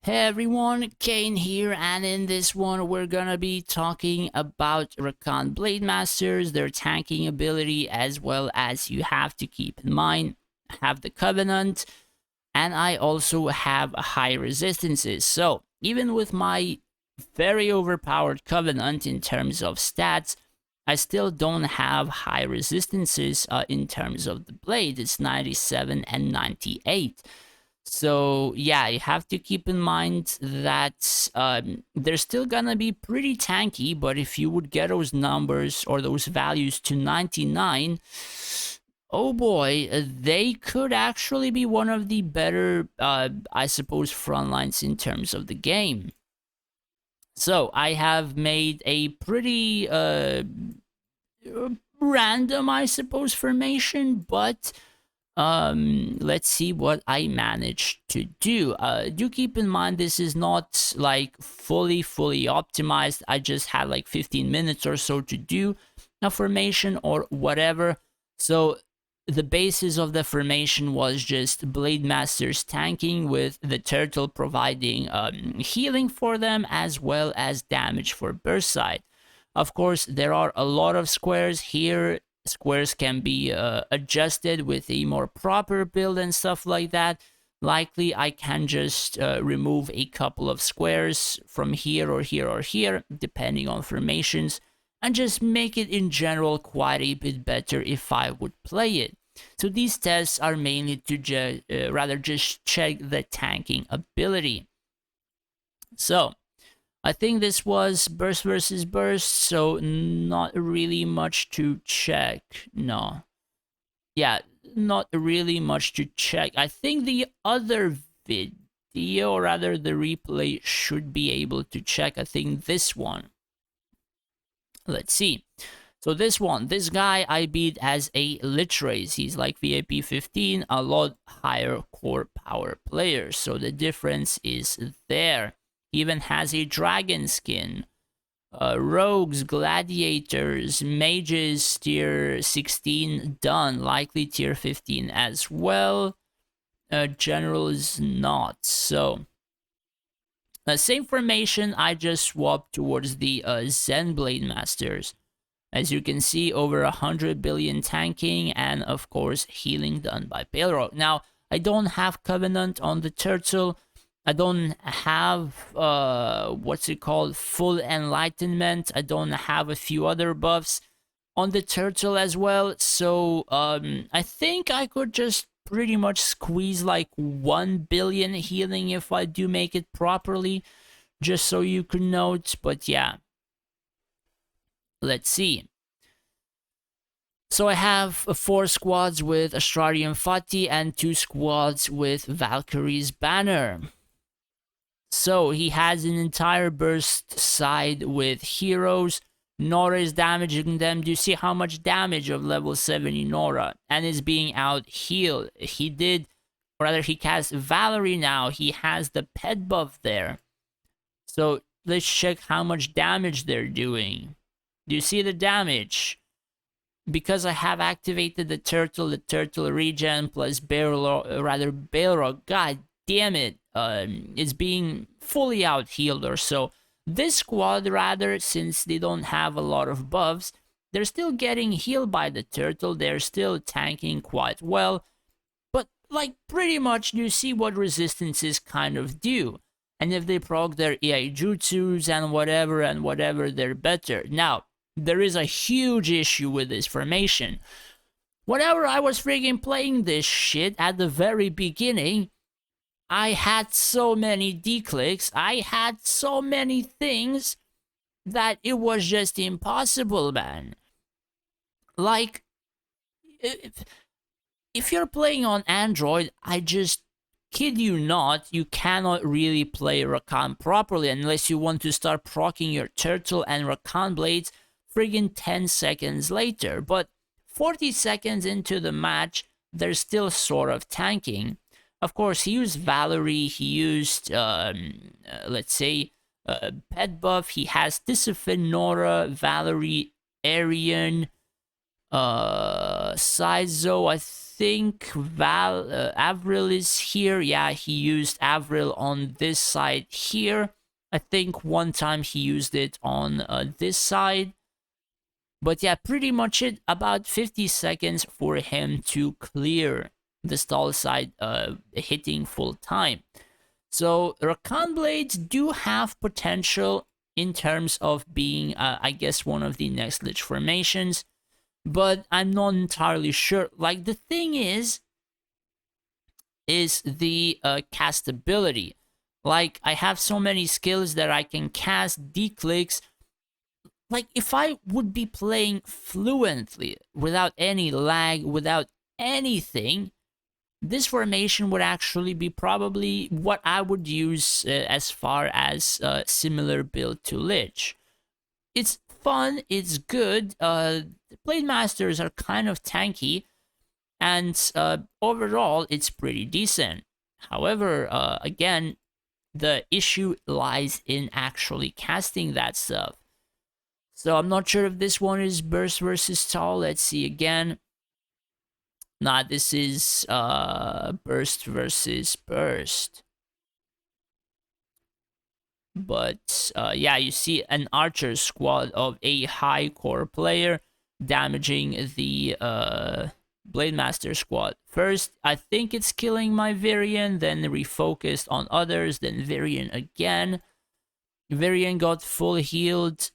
Hey everyone, Kane here, and in this one we're gonna be talking about Rakan Blademasters, their tanking ability, as well as you have to keep in mind, have the Covenant, and I also have high resistances. So even with my very overpowered Covenant in terms of stats, I still don't have high resistances in terms of the blade. It's 97 and 98. So yeah, you have to keep in mind that they're still gonna be pretty tanky, but if you would get those numbers or those values to 99, oh boy, they could actually be one of the better, I suppose, front lines in terms of the game. So I have made a pretty random, I suppose, formation, but let's see what I managed to do. Do keep in mind this is not like fully optimized. I just had like 15 minutes or so to do a formation or whatever. So the basis of the formation was just Blademasters tanking, with the turtle providing healing for them as well as damage for burst side. Of course, there are a lot of squares here. Squares can be adjusted with a more proper build and stuff like that. Likely, I can just remove a couple of squares from here or here or here, depending on formations, and just make it in general quite a bit better if I would play it. So these tests are mainly to rather just check the tanking ability. So I think this was burst versus burst, so not really much to check. No. Yeah, not really much to check. I think the other video, or rather the replay, should be able to check. I think this one. Let's see. So this one, this guy I beat as a lit race. He's like VIP 15, a lot higher core power player. So the difference is there. He even has a dragon skin. Rogues, gladiators, mages, tier 16 done. Likely tier 15 as well. General is not. So same formation, I just swapped towards the Zen Blademasters. As you can see, over 100 billion tanking, and of course healing done by Balrog. Now, I don't have Covenant on the turtle. I don't have what's it called, full enlightenment. I don't have a few other buffs on the turtle as well. So I think I could just pretty much squeeze like 1 billion healing if I do make it properly, just so you can note. But yeah, let's see. So I have 4 squads with Astrarian Fati and 2 squads with Valkyrie's Banner. So he has an entire burst side with heroes. Nora is damaging them. Do you see how much damage of level 70 Nora? And is being out healed. He did, or rather he cast Valerie now. He has the pet buff there. So let's check how much damage they're doing. Do you see the damage? Because I have activated the turtle regen plus Balrog, god damn it, is being fully out healed or so. This squad, rather, since they don't have a lot of buffs, they're still getting healed by the turtle. They're still tanking quite well. But, like, pretty much you see what resistances kind of do. And if they proc their AI jutsus and whatever, they're better. Now, there is a huge issue with this formation. Whenever I was friggin' playing this shit at the very beginning, I had so many declicks, I had so many things that it was just impossible, man. Like, if you're playing on Android, I just kid you not, you cannot really play Rakan properly unless you want to start proccing your turtle and Rakan blades friggin' 10 seconds later. But 40 seconds into the match, they're still sort of tanking. Of course, he used Valerie, he used, let's say, pet buff. He has Tisafin, Nora, Valerie, Arian, Saizo, I think Avril is here. Yeah, he used Avril on this side here. I think one time he used it on this side. But yeah, pretty much it. About 50 seconds for him to clear the stall side, hitting full time. So Rakan Blades do have potential in terms of being, I guess, one of the next Lich formations. But I'm not entirely sure. Like, the thing is the castability. Like, I have so many skills that I can cast declicks. Like, if I would be playing fluently, without any lag, without anything, this formation would actually be probably what I would use as far as similar build to Lich. It's fun, it's good. Blademasters are kind of tanky, and overall, it's pretty decent. However, again, the issue lies in actually casting that stuff. So I'm not sure if this one is burst versus stall. Let's see again. Nah, this is burst versus burst. But yeah, you see an archer squad of a high core player damaging the Blademaster squad. First, I think it's killing my Varian, then refocused on others, then Varian again. Varian got full healed,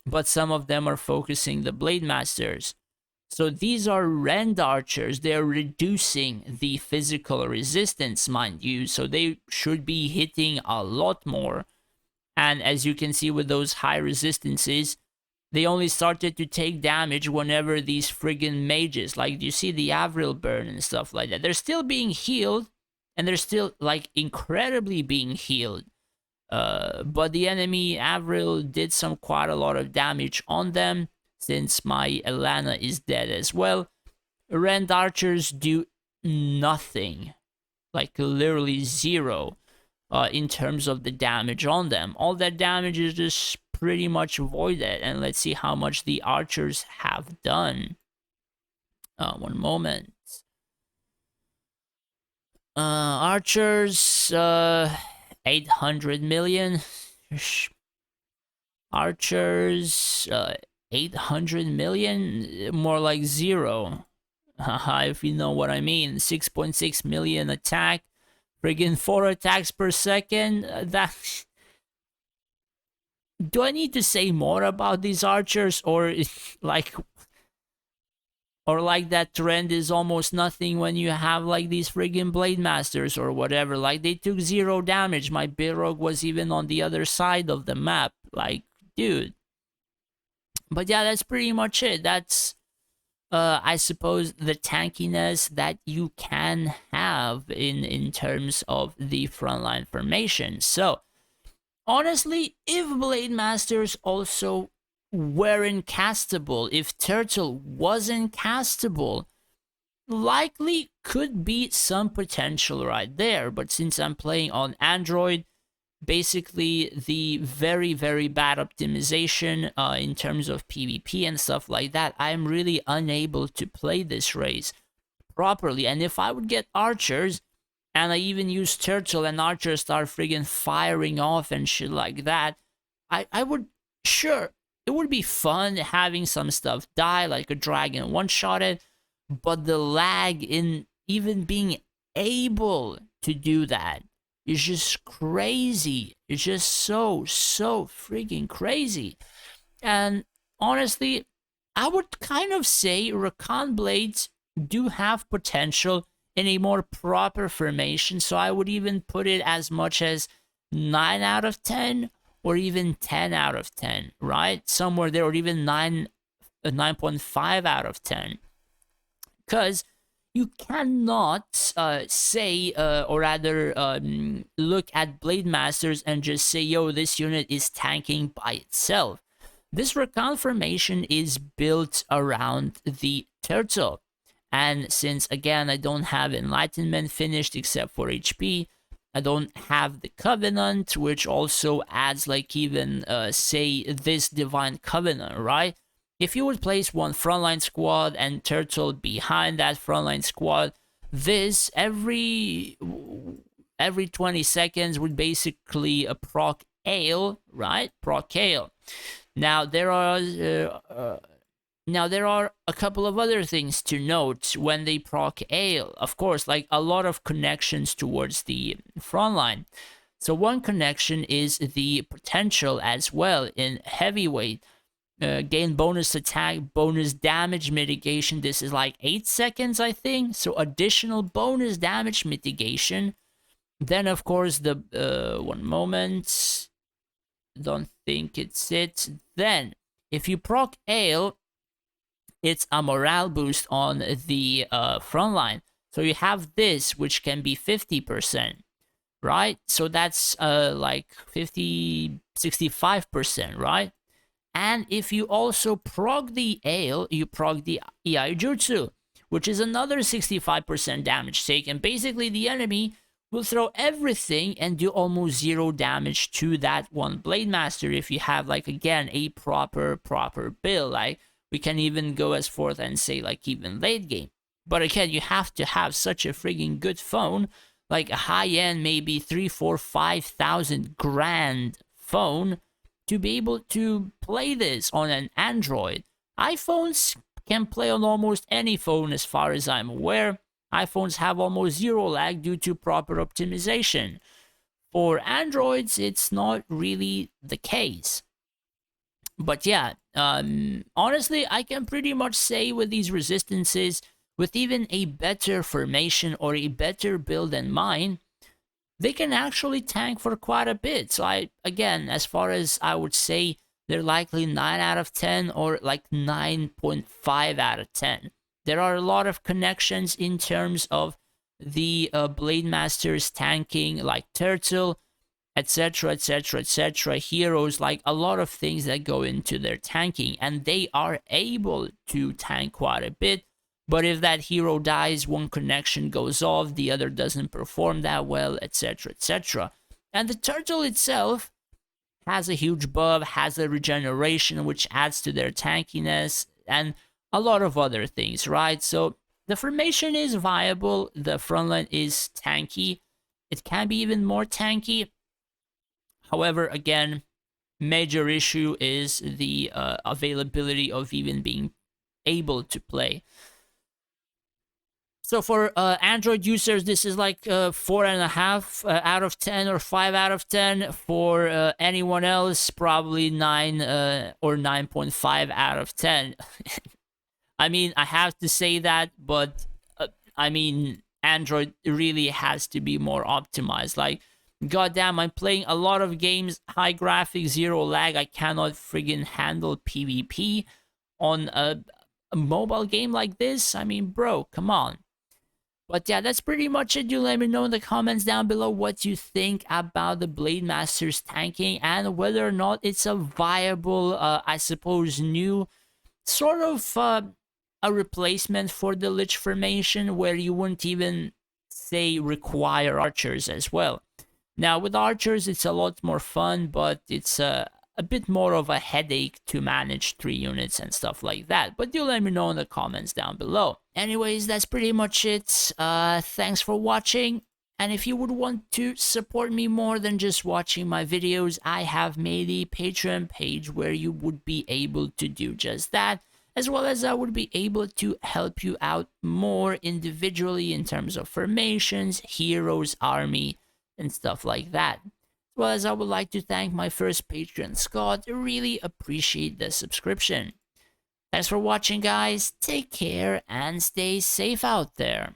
but some of them are focusing the Blademasters. So these are rend archers. They're reducing the physical resistance, mind you. So they should be hitting a lot more. And as you can see with those high resistances, they only started to take damage whenever these friggin' mages, like you see the Avril burn and stuff like that. They're still being healed, and they're still like incredibly being healed. But the enemy Avril did quite a lot of damage on them, since my Elana is dead as well. Rend archers do nothing, like literally zero, in terms of the damage on them. All that damage is just pretty much voided, and let's see how much the archers have done. One moment. Archers, 800 million. Archers, 800 million, more like zero. If you know what I mean. 6.6 million attack, friggin' 4 attacks per second. That. Do I need to say more about these archers, or like that trend is almost nothing when you have like these friggin' Blademasters or whatever? Like, they took 0 damage. My Bilrog was even on the other side of the map. Like, dude. But yeah, that's pretty much it. That's, I suppose, the tankiness that you can have in terms of the frontline formation. So, honestly, if Blademasters also weren't castable, if Turtle wasn't castable, likely could be some potential right there. But since I'm playing on Android, basically the very, very bad optimization in terms of PvP and stuff like that, I'm really unable to play this race properly. And if I would get archers, and I even use Turtle, and archers start friggin' firing off and shit like that, I would, sure, it would be fun having some stuff die, like a dragon one-shotted, but the lag in even being able to do that is just crazy. It's just so freaking crazy. And honestly, I would kind of say Rakan Blades do have potential in a more proper formation, so I would even put it as much as 9 out of 10, or even 10 out of 10, right? Somewhere there, or even 9.5 out of 10. Because you cannot say, or rather look at Blademasters and just say, yo, this unit is tanking by itself. This Rakan formation is built around the Turtle. And since, again, I don't have Enlightenment finished except for HP, I don't have the Covenant, which also adds, like, even, say, this Divine Covenant, right? if you would place one frontline squad and turtle behind that frontline squad, this every 20 seconds would basically proc ale, right? Proc ale. Now there are a couple of other things to note when they proc ale. Of course, like a lot of connections towards the front line. So one connection is the potential as well in heavyweight. Gain bonus attack, bonus damage mitigation. This is like 8 seconds, I think. So additional bonus damage mitigation. Then, of course, the one moment. Don't think it's it. Then, if you proc ale, it's a morale boost on the front line. So you have this, which can be 50%, right? So that's like 65%, right? And if you also prog the ale, you prog the Iai Jutsu, which is another 65% damage taken. Basically, the enemy will throw everything and do almost 0 damage to that one Blademaster if you have, like, again, a proper build. Like, we can even go as forth and say, like, even late game. But again, you have to have such a friggin' good phone, like a high-end, maybe 3, 4, 5,000 grand phone, to be able to play this on an Android. iPhones can play on almost any phone as far as I'm aware. iPhones have almost 0 lag due to proper optimization. For Androids, it's not really the case. But yeah, honestly, I can pretty much say with these resistances, with even a better formation or a better build than mine, they can actually tank for quite a bit. So again, as far as I would say, they're likely 9 out of 10 or like 9.5 out of 10. There are a lot of connections in terms of the Blademasters tanking, like Turtle, etc, etc, etc, heroes, like a lot of things that go into their tanking, and they are able to tank quite a bit. But if that hero dies, one connection goes off, the other doesn't perform that well, etc, etc. And the Turtle itself has a huge buff, has a regeneration, which adds to their tankiness, and a lot of other things, right? So the formation is viable, the frontline is tanky, it can be even more tanky. However, again, major issue is the availability of even being able to play. So for Android users, this is like 4.5 out of 10 or 5 out of 10. For anyone else, probably 9 or 9.5 out of 10. I mean, I have to say that, but I mean, Android really has to be more optimized. Like, goddamn, I'm playing a lot of games, high graphics, 0 lag. I cannot friggin' handle PvP on a mobile game like this. I mean, bro, come on. But yeah, that's pretty much it. You let me know in the comments down below what you think about the Blademasters tanking and whether or not it's a viable, I suppose, new sort of a replacement for the Lich formation, where you wouldn't even say require archers as well. Now with archers, it's a lot more fun, but it's a bit more of a headache to manage 3 units and stuff like that. But do let me know in the comments down below. Anyways, that's pretty much it. Thanks for watching. And if you would want to support me more than just watching my videos, I have made a Patreon page where you would be able to do just that, as well as I would be able to help you out more individually in terms of formations, heroes, army, and stuff like that. As well as I would like to thank my first patron, Scott. I really appreciate the subscription. Thanks for watching, guys. Take care and stay safe out there.